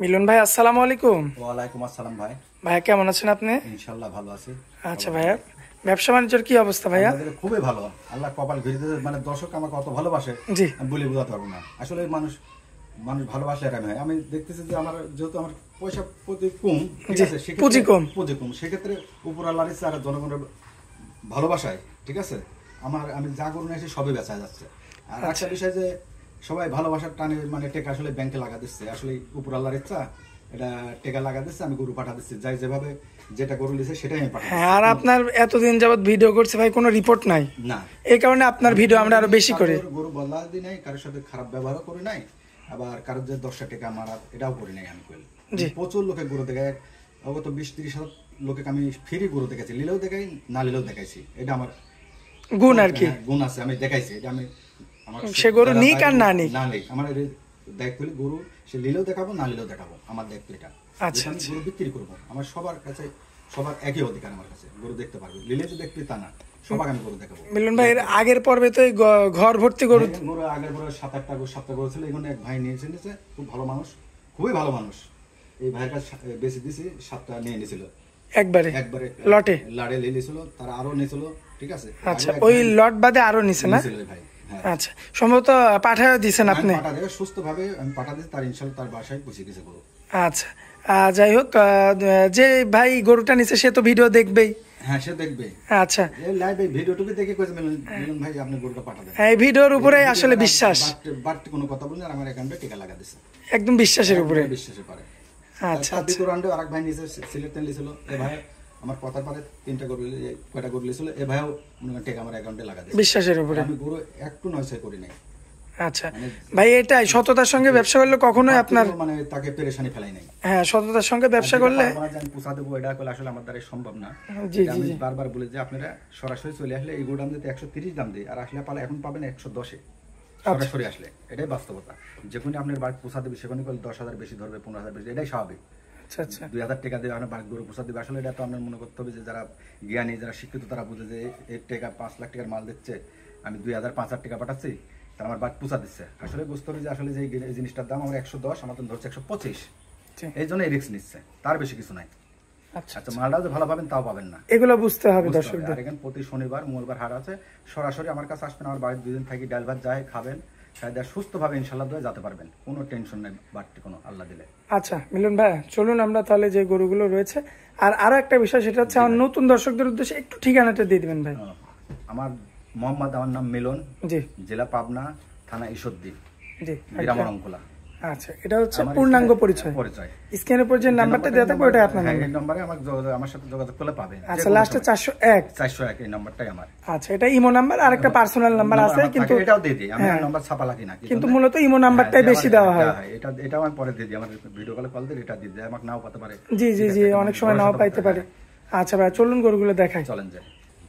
মিলন ভাই, আসসালামু আলাইকুম। ওয়ালাইকুম আসসালাম ভাই। ভাইয়া কেমন আছেন আপনি? ইনশাআল্লাহ ভালো আছি। আচ্ছা ভাইয়া, ব্যবসা বাণিজ্যের কি অবস্থা ভাইয়া? আমাদের খুবই ভালো, আল্লাহ কপাল ঘুরিতে, মানে দর্শক আমাকে কত ভালোবাসে জি আমি বলে বোঝাতে পারবো না। আসলে মানুষ মানুষ ভালোবাসলে এরকম হয়। আমি দেখতেছি যে আমার যেহেতু আমার পয়সা প্রতি কম, ঠিক আছে, পুঁজি কম, সেক্ষেত্রে উপর আল্লাহর ইচ্ছা আর জনগণের ভালোবাসায়, ঠিক আছে, আমি যা করুন এসে সবই বেচা যাচ্ছে। আর একটা বিষয় যে সবাই ভালোবাসার টানে মানে টেকা আসলে ব্যাংকে লাগা দিচ্ছে, আসলে উপর আল্লাহর ইচ্ছা এটা টেকা লাগা দিচ্ছে, আমি গরু পাঠা দিচ্ছি, যাই যেভাবে যেটা গরু দিচ্ছে সেটাই আমি পাঠাই। হ্যাঁ, আর আপনার এতদিন যাবত ভিডিও করছে ভাই, কোনো রিপোর্ট নাই না, এই কারণে আপনার ভিডিও আমরা আরো বেশি করি। গরু বলা দিই নাই, কারোর সাথে খারাপ ব্যবহারও করি নাই, আবার কারোর যে 10 টাকা মারা এটাও করি নাই। আমি করি প্রচুর লোকে গরু দেখায়, অগত 20-30 হাজার লোকে আমি ফ্রি গরু দেখেছি, লিলেও দেখাই না লিলেও দেখাইছি। এটা আমার গুণ আর কি, গুণ আছে, আমি দেখাইছি। এটা আমি আমার সে গরু নিক আর না নিক, আমার দায়িত্ব হলে গরু সে লিলেও দেখাবো না লিলেও দেখাবো, আমার দায়িত্ব এটা। আচ্ছা, আমি গরু বিক্রি করবো, আমার সবার কাছে সবার একই অধিকার, আমার কাছে গরু দেখতে পারবে, লিলে যে দেখবি তা না, সবাই আমি গরু দেখাবো। মিলন ভাই, আগের পর্বে তো ঘর ভর্তি গরু, আগের পরে 7-8টা গরু 7টা গরু ছিল, এখানে এক ভাই নিয়েছে, খুব ভালো মানুষ, খুবই ভালো মানুষ। এই ভাইয়ের কাছে বেশি দিছি, 7টা নিয়ে নিয়েছিল একবারে লটে লাড়ে নিয়েছিল, তারা আরো নিয়েছিল, ঠিক আছে। আচ্ছা, ওই লট বাদে আরো নিছে না ভাই? আচ্ছা, সম্ভবত পাঠায় দিয়েছেন আপনি? পাঠা দেবে সুস্থ ভাবে, আমি পাঠা দিই, তার ইনশাআল্লাহ তার বাসায় পৌঁছে গেছে গরু। আচ্ছা, যাই হোক, যে ভাই গরুটা নিছে সে তো ভিডিও দেখবেই। হ্যাঁ, সে দেখবে। আচ্ছা, এই লাইভে ভিডিওটুকু দেখে কইছে মিলন ভাই আপনি গরুটা পাঠা দেন। এই ভিডিওর উপরে আসলে বিশ্বাস, বাট কোনো কথা বলেন, আর আমার অ্যাকাউন্টে টিকা লাগা দিছে, একদম বিশ্বাসের উপরে, বিশ্বাসে পারে। আচ্ছা, তার দ্বিতীয় রাউন্ডে আরেক ভাই নিছে, সিলেট তেল দিছিল, এই ভাই আমার কথার পারে 3টা গরু, কয়টা গরু লিছিল, এই ভাইও টিকা আমার অ্যাকাউন্টে লাগা দিছে বিশ্বাসের উপরে। আমি গরু একটু নয়সে করি নাই। আচ্ছা ভাই, এটাই সততার সঙ্গে ব্যবসা করলে কখনোই আপনার মানে তাকে পেরেশানি ফেলাই নাই। হ্যাঁ, সততার সঙ্গে ব্যবসা করলে আমি পোষা দেবো, এটা করলে আসলে আমার দ্বারা সম্ভব না। জি জি আমি জি, বারবার বলি যে আপনারা সরাসরি চলে আসলে এই গরুর দাম দিতে 130 দাম দিই, আর আসলে পালে এখন পাবেন 110-এ সরাসরি আসলে, এটাই বাস্তবতা। যেখানে আপনার বাড়ি পোষা দেবে সেখানে 10,000 বেশি ধরবে, 15,000 বেশি, এটাই স্বাভাবিক। আচ্ছা আচ্ছা, 2,000 টাকা দিয়ে আপনার বাড়ি গরু পোষা দেবে, আসলে এটা তো আপনার মনে করতে হবে যে যারা জ্ঞানী, যারা শিক্ষিত, তারা বুঝে যে এর টাকা 5 লাখ টাকার মাল দিচ্ছে, আমি 2,000-5,000 টাকা পাঠাচ্ছি, তার আমার বাড়ি পোষা দিচ্ছে। আসলে বুঝতে হবে যে আসলে যে এই জিনিসটার দাম আমার 110, আমার তো ধরছে 125, এই জন্য এই রিস্ক নিচ্ছে, তার বেশি কিছু নাই। আচ্ছা, আচ্ছা, মালটাও যে ভালো পাবেন তাও পাবেন না, এগুলো বুঝতে হবে দর্শকদের। আর এখানে প্রতি শনিবার মঙ্গলবার হাট আছে, সরাসরি আমার কাছে আসবেন, আমার বাড়ির 2 দিন থাকি, ডাল ভাত যায় খাবেন, সাথে সুস্থভাবে ইনশাআল্লাহ দয়ে যেতে পারবেন, কোনো টেনশন নাই, বাড়তি কোনো আল্লাহ দিলে। আচ্ছা মিলন ভাই, চলুন আমরা তাহলে যে গরুগুলো রয়েছে, আর আরো একটা বিষয়, সেটা হচ্ছে আমার নতুন দর্শকদের উদ্দেশ্যে একটু ঠিকানাটা দিয়ে দিবেন ভাই। আমার মোহাম্মদ, আমার নাম মিলন, জি, জেলা পাবনা, থানা ঈশ্বরদী, জি, গ্রাম অঙ্কলা। আচ্ছা, এটা হচ্ছে পূর্ণাঙ্গ পরিচয়। স্ক্রিনের উপর যে নাম্বারটা দেওয়া থাকবে ওটাই আপনার নাম্বার, এই নম্বরে আমার সাথে যোগাযোগ করলে পাবেন। আচ্ছা, লাস্টে 401 এই নাম্বারটাই আমার। আচ্ছা, এটা ইমো নাম্বার, আর একটা পার্সোনাল নাম্বার আছে, কিন্তু এটাও দিয়ে দিই আমি, নাম্বার ছাপা লাগি না, কিন্তু মূলত ইমো নাম্বারটাই বেশি দেওয়া হয়। এটাও আমি পরে দিয়ে দিই, আমার ভিডিও কলে কল দিই, এটা দিয়ে দিই, আমাকে নাও পাতে পারে। জি জি জি, অনেক সময় নাও পাইতে পারে। আচ্ছা ভাই, চলুন গরুগুলো দেখাই। চলেন যাই।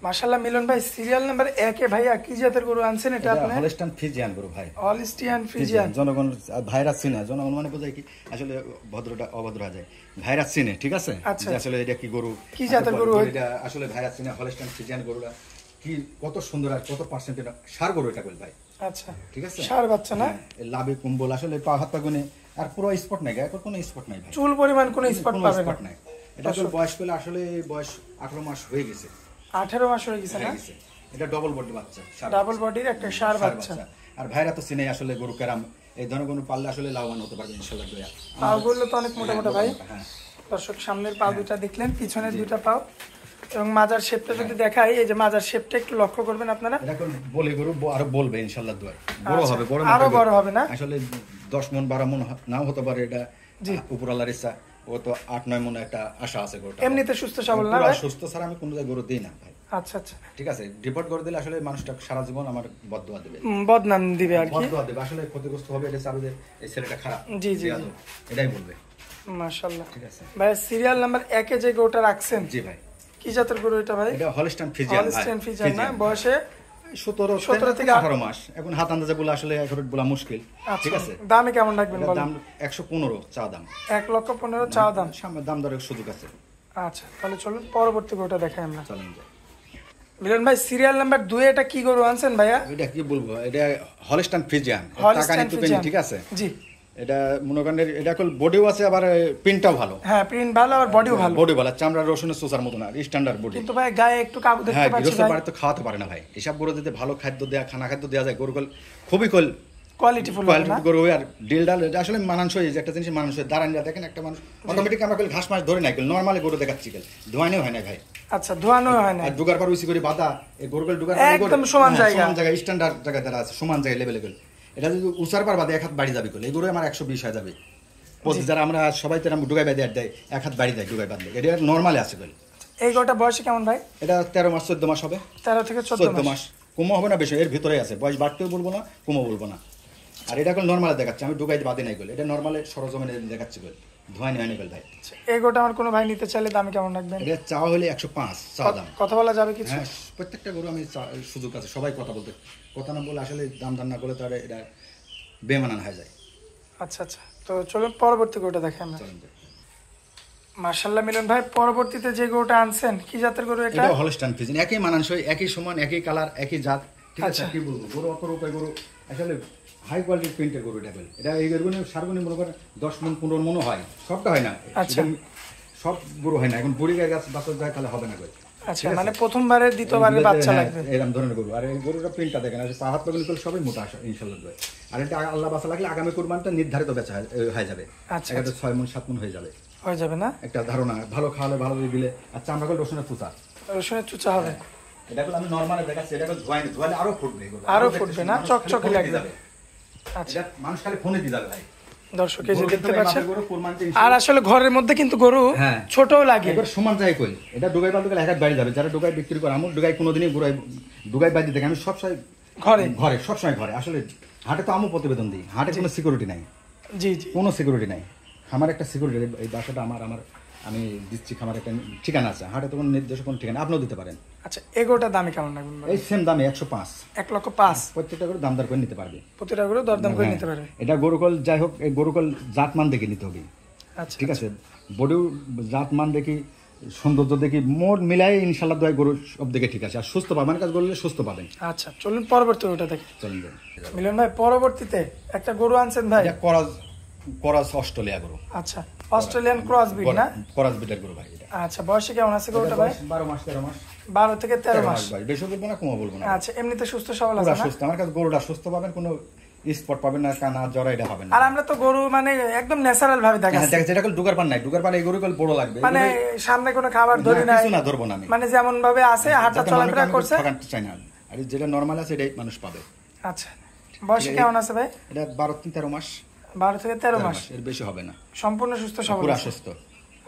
মাশাআল্লাহ মিলন ভাই, সিরিয়াল নাম্বার 1 এ ভাইয়া কি জাতের গরু আনছেন? এটা আপনি হলস্টাইন ফ্রিজিয়ান গরু ভাই, হলস্টিয়ান ফ্রিজিয়ান। জনগণ ভাইরাস চিনে, জনগণ মানে বোঝায় কি আসলে ভদ্রটা অভদ্র হয়ে যায়, ভাইরাস চিনে, ঠিক আছে, যে আসলে এটা কি গরু, কি জাতের গরু, এটা আসলে ভাইরাস চিনে। হলস্টাইন ফ্রিজিয়ান গরুটা কি কত সুন্দর, আর কত পার্সেন্টেজ সার গরু এটা বল ভাই। আচ্ছা, ঠিক আছে, সার বাচ্চা না, লাভে কুম্বল, আসলে পা হাত পা গুনে, আর পুরো স্পট নাই, গায়ে কোনো স্পট নাই ভাই, চুল পরিমাণ কোনো স্পট পাবে না। এটা তো বয়স পেলে আসলে বয়স 18 মাস হয়ে গেছে, 18 মাস হয়ে গেছে না, এটা ডবল বডি বাচ্চা, ডাবল বডির একটা সার বাচ্চা। আর ভাইরা তো চিনে আসলে গরু কেরাম, এই ধরনের কোনো পাললে আসলে লাভবান হতে পারবে ইনশাআল্লাহ। পাগুলো তো অনেক মোটা মোটা ভাই। হ্যাঁ, দর্শক সামনের পা দুটা দেখলেন, পিছনের দুটা পাও, এবং মাজার শেপটা যদি দেখাই, এই যে মাজার শেপটা একটু লক্ষ্য করবেন আপনারা। এটা কোন বলে গরু আরো বলবে ইনশাআল্লাহ, দোয়া বড় হবে, আরো বড় হবে না, আসলে 10 মণ 12 মণ নাও হতে পারে, এটা উপর আল্লাহর ইচ্ছা, ও তো 8-9 মণ একটা আশা আছে গরুটা। এমনিতে সুস্থ সবল না ভাই, সুস্থ ছাড়া আমি কোনো জায়গায় গরু দেই না ভাই। আচ্ছা আচ্ছা, ঠিক আছে, রিপোর্ট করে দিলে আসলে মানুষটা সারা জীবন আমার বদদোয়া দেবে, বদনাম দিবে আর কি, বদদোয়া দেবে, আসলে ক্ষতিগ্রস্ত হবে, এটা চাবে যে এই ছেলেটা খারাপ, জি জি, এটাই বলবে। মাশাআল্লাহ, ঠিক আছে ভাই সিরিয়াল নাম্বার 1 এ যে গরুটা রাখছেন, জি ভাই, কি জাতের গরু এটা ভাই? এটা হলস্টাইন ফ্রিজিয়ান ভাই, হলস্টাইন ফ্রিজিয়ান না, বয়সে 17 থেকে 18 মাস, এখন হাত আন্দাজে বলে আসলে এখরট বলা মুশকিল। ঠিক আছে, দামে কেমন রাখবেন বলেন? দাম 115 চা দাম, 1,15,000 চা দাম, সামনে দাম দরের সুযোগ আছে। আচ্ছা, তাহলে চলুন পরবর্তী গরুটা দেখাই আমরা। চলেন যাই। মিলন ভাই, সিরিয়াল নাম্বার 2 এটা কি গরু আনছেন ভাইয়া? এটা কি বলবো, এটা হলস্টাইন ফ্রিজিয়ান, টাকা নিতে পেনি, ঠিক আছে জি, এটা মনে করেন এটা কল বডিও আছে, আবার প্রিন্টটাও ভালো। হ্যাঁ, প্রিন্ট ভালো আর বডিও ভালো। বডি ভালো, চামড়া রসুনের সোসার মতো না, স্ট্যান্ডার্ড বডি। কিন্তু ভাই গায়ে একটু কাবু দেখতে হ্যাঁ, পাচ্ছি গৃহস্থ ভাই। বাড়িতে তো খাওয়াতে পারে না ভাই, এসব গরু যদি ভালো খাদ্য দেয়া, খানা খাদ্য দেওয়া যায়, গরু কল খুবই কল কোয়ালিটিফুল কোয়ালিটি গরু। আর ডিল ডাল এটা আসলে মানানসই, যে একটা জিনিস মানানসই। দাঁড়ানিয়া দেখেন একটা মানুষ অটোমেটিক আমরা কল ঘাস মাছ ধরে নাই, কল নরমালি গরু দেখাচ্ছি, কল ধোয়ানো হয় না ভাই। আচ্ছা, ধোয়ানো হয় না। আর ডুগার পর উইসি করে বাঁধা, এই গরু কল ডুগার একদম সমান জায়গা, সমান জায়গা, স্ট্যান্ডার্ড জায়গা দ্বারা আছে, সমান জায়গা লেভেলে কল। এটা যদি উসার পার বাদে এক হাত বাড়ি যাবে কল, এই গরু আমার 120 হয়ে যাবে। যারা আমরা সবাই তো ডুগাই বাঁধে দেয়, এক হাত বাড়ি দেয় ডুগাই বাঁধলে, এটা নরমালি আছে কল। এই গরুটা বয়সে কেমন ভাই? এটা 13 মাস 14 মাস হবে। 13 থেকে 14 মাস। কমও হবে না বেশি, এর ভিতরে আছে, বয়স বাড়তেও বলবো না, কমও বলবো না। আর এটা কল নরমালে দেখাচ্ছে, আমি ডুগাই বাদে নাই কল, এটা নরমালে সরজমিনে দেখাচ্ছি কল, ধোয়ানি হয়নি কল ভাই। এই গরুটা আমার কোনো ভাই নিতে চাইলে দাম কেমন রাখবেন? এটা চাওয়া হলে 105 চাওয়া দাম। কথা বলা যাবে কিছু? হ্যাঁ, প্রত্যেকটা গরু আমি সুযোগ আছে, সবাই কথা বলতে, কথা না বলে আসলে দাম দাম না করলে তাহলে এটা বেমানান হয়ে যায়। আচ্ছা আচ্ছা, তো চলুন পরবর্তী গরুটা দেখে আমরা। মাশাআল্লাহ মিলন ভাই, পরবর্তীতে যে গরুটা আনছেন কি জাতের গরু এটা? এটা হলস্টাইন ফ্রিজিয়ান, একই মানানসই, একই সমান, একই কালার, একই জাত, ঠিক আছে। কি বলবো, গরু অপরূপের গরু, আসলে হাই কোয়ালিটির প্রিন্টের গরু এটা বলে। এটা এই গরুগুলো সারগুনি মনে করেন 10 মণ 15 মণও হয়, সবটা হয় না। আচ্ছা, সব গরু হয় না, এখন বুড়ি গায়ে গাছ বাচ্চা যায় তাহলে হবে না গরু। আচ্ছা, মানে প্রথমবারে দ্বিতীয়বারে বাচ্চা লাগবে এরকম ধরনের গরু। আর এই গরুটা প্রিন্টটা দেখেন, আর পা হাত পাগুলি সবই মোটা আসে ইনশাআল্লাহ। আর এটা আল্লাহ বাঁচা লাগলে আগামী কুরবানিটা নির্ধারিত বেচা হয়ে যাবে। আচ্ছা, এটা 6 মণ 7 মণ হয়ে যাবে না? একটা ধারণা, ভালো খাওয়ালে, ভালো দিলে। আচ্ছা, আমরা কল রসুনের চুচা, রসুনের চুচা হবে। এটা কল আমি নরমালি দেখাচ্ছি, এটা কল ধোয়ালে আরো ফুটবে, আরো ফুটবে না, চকচকে লাগবে। আচ্ছা, মানুষ খালি ফোনে দিয়ে যাবে ভাই। দর্শক এই যে দেখতে পাচ্ছেন, আর আসলে ঘরের মধ্যে কিন্তু গরু ছোটও লাগে, এবার সমান যায় কই। এটা ডুগাই বাদ দিলে এক হাত বাড়ি যাবে। যারা ডুগাই বিক্রি করে, আমার ডুগাই কোনোদিনই ডুগাই বাদ দিতে, আমি সবসময় ঘরে সবসময় ঘরে। আসলে হাটে তো আমি প্রতিবেদন দিই, হাটে কোনো সিকিউরিটি নাই। জি জি, কোনো সিকিউরিটি নাই। আমার একটা সিকিউরিটি, এই বাসাটা আমার আমি দিচ্ছি, আমার একটা ঠিকানা আছে, হাটে তো কোনো নির্দেশ, কোনো ঠিকানা আপনিও দিতে পারেন। আচ্ছা, এগোটার দামে কেমন রাখবেন? এই সেম দামে 105, 1,05,000 প্রত্যেকটা করে দামদার করে নিতে পারবে, প্রতিটা করে দরদাম করে নিতে পারবে। এটা গরুকল যাই হোক, এই গরুকল জাতমান দেখে নিতে হবে। আচ্ছা, ঠিক আছে, বডিও জাতমান দেখি, সৌন্দর্য দেখি, মোট মিলাই ইনশাল্লাহ দোয়া গরু সব দিকে ঠিক আছে। আর সুস্থ পাবেন, কাজ করলে সুস্থ পাবেন। আচ্ছা, চলুন পরবর্তী গরুটা দেখি। চলুন মিলন ভাই, পরবর্তীতে একটা গরু আনছেন ভাই, করাস অস্ট্রেলিয়া গরু। আচ্ছা, অস্ট্রেলিয়ান ক্রস ব্রিড না? করাস ব্রিডের গরু ভাই। আচ্ছা, বয়সে কেমন আছে গরুটা ভাই? 12 মাস 13 মাস। 12 থেকে 13 মাস ভাই, বেশি বলবো না, কমও বলবো না। আচ্ছা, এমনিতে সুস্থ সবল আছে না? সুস্থ, আমার কাছে গরুটা সুস্থ পাবেন, কোনো স্পট পাবেন না, কানা জরা এটা পাবেন না। আর আমরা তো গরু মানে একদম ন্যাচারাল ভাবে দেখাচ্ছি। হ্যাঁ, যেটা কল ডুগার পান নাই, ডুগার পান এই গরু কল বড় লাগবে, মানে সামনে কোনো খাবার ধরি না, কিছু না ধরবো না আমি, মানে যেমন ভাবে আছে হাঁটা চলাফেরা করছে, ঠকাতে চাই না। আর যেটা নরমাল আছে এটাই মানুষ পাবে। আচ্ছা, বয়স কেমন আছে ভাই? এটা 12 থেকে 13 মাস। 12 থেকে 13 মাস, এর বেশি হবে না। সম্পূর্ণ সুস্থ সবল, পুরো সুস্থ।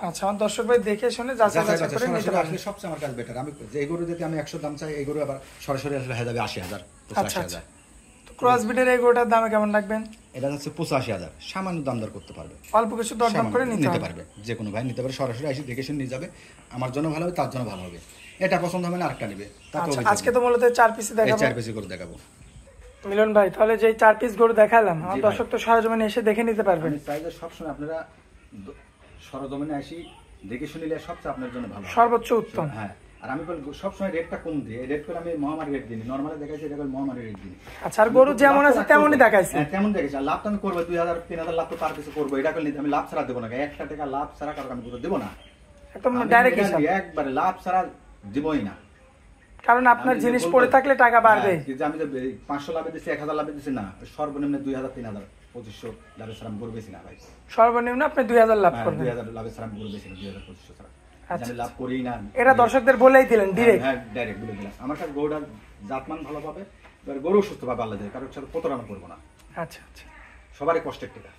আচ্ছা, আমার দর্শক ভাই দেখে শুনে যাচাই করে নিতে পারবে। আসলে সবচেয়ে আমার কাছে বেটার। আমি যে এই গরু দিতে আমি 100 দাম চাই, এই গরু আবার সরাসরি আসলে হয়ে যাবে 80,000 85,000। তো ক্রস ব্রিডের এই গরুটার দাম কেমন রাখবেন? এটা হচ্ছে 85,000, সামান্য দাম দর করতে পারবে, অল্প কিছু দরদাম করে নিতে পারবে। যে কোনো ভাই নিতে পারে, সরাসরি এসে দেখে শুনে নিয়ে যাবে। আমার জন্য ভালো হবে, তার জন্য ভালো হবে। এটা পছন্দ হবে না আরেকটা নেবে। আচ্ছা, আজকে তো মূলত 4 পিস দেখাবো, 4 পিস করে দেখাবো। মিলন ভাই, তাহলে যে 4 পিস গরু দেখালাম, আমার দর্শক তো সরজমিনে এসে দেখে নিতে পারবেন। আমি চাই যে সবসময় আপনারা সরজমিনে আসি দেখে শুনিলে সবচেয়ে আপনার জন্য ভালো, সর্বোচ্চ উত্তম। হ্যাঁ, আর আমি সবসময় রেটটা কম দিই। রেট করে আমি মহামারী রেট দিই, নরমালি দেখাইছি, এটা করে মহামারী রেট দিই। আচ্ছা, আর গরু যেমন আছে তেমনই দেখাইছি। হ্যাঁ, তেমন দেখাইছি। আর লাভ তো আমি করবো 2,000 3,000 লাভ তো তার কিছু করবো, এটা করলে আমি লাভ ছাড়া দেবো না। 1 টাকা লাভ ছাড়া কারণ আমি গরু দেবো না, একদম ডাইরেক্ট হিসাব, একবারে লাভ ছাড়া দিবই না। কারণ আপনার জিনিস পড়ে থাকলে টাকা বাড়বে। আমি যে 500 লাভে দিচ্ছি, 1,000 লাভে দিচ্ছি না, সর্বনিম্ন 2,000 3,000 2500 লাভে ছাড়া আমি গরু বেশি না ভাই। সর্বনিম্ন আপনি 2,000 লাভ করবেন, 2,000 লাভে ছাড়া আমি গরু বেশি না, 2,000 2500 ছাড়া আমি লাভ করি না। এটা দর্শকদের বলেই দিলেন ডিরেক্ট। হ্যাঁ, ডাইরেক্ট বলে দিলাম। আমার কাছে গরুটার জাতমান ভালো পাবে, এবার গরু সুস্থ পাবে আল্লাহ দিয়ে, কারোর সাথে প্রতারণা করবো না। আচ্ছা আচ্ছা, সবারই কষ্টের টাকা,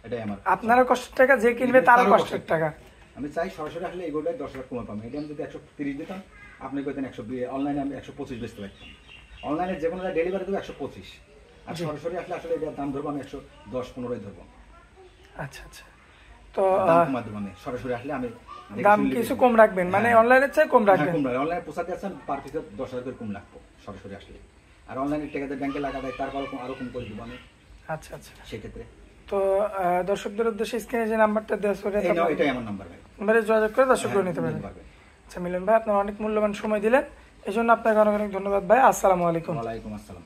এটাই আমার। আপনারও কষ্টের টাকা, যে কিনবে তারও কষ্টের টাকা। আমি চাই সরাসরি আসলে এই গরুটাই 10 লাখ কমে পাবো। এটা আমি যদি 130 দিতাম, আপনি কইতেন 120, অনলাইনে আমি 125 বেচতে পারতাম। অনলাইনে যে কোনো ডেলিভারি দেবো 125, আর সরাসরি আসলে আসলে এটার দাম ধরবো আমি 110-15 ধরবো। আচ্ছা আচ্ছা, তো আমি সরাসরি আসলে আমি দাম কিছু কম রাখবেন, মানে অনলাইনের চেয়ে কম রাখবেন। অনলাইনে পোষাতে আছেন পার পিসে 10,000 করে কম রাখবো সরাসরি আসলে, আর অনলাইনে টাকাতে ব্যাংকে লাগা দেয়, তারপর আরো কম করে দিব আমি। আচ্ছা আচ্ছা, সেক্ষেত্রে তো দর্শকদের উদ্দেশ্যে স্ক্রিনে যে নাম্বারটা দেওয়া আছে, এটাই আমার নাম্বার ভাই, নাম্বারে যোগাযোগ করে দর্শকরা নিতে পারবেন। আচ্ছা মিলন ভাই, আপনার অনেক মূল্যবান সময় দিলেন, এই জন্য আপনাকে অনেক অনেক ধন্যবাদ ভাই। আসসালামু আলাইকুম। ওয়ালাইকুম আসসালাম।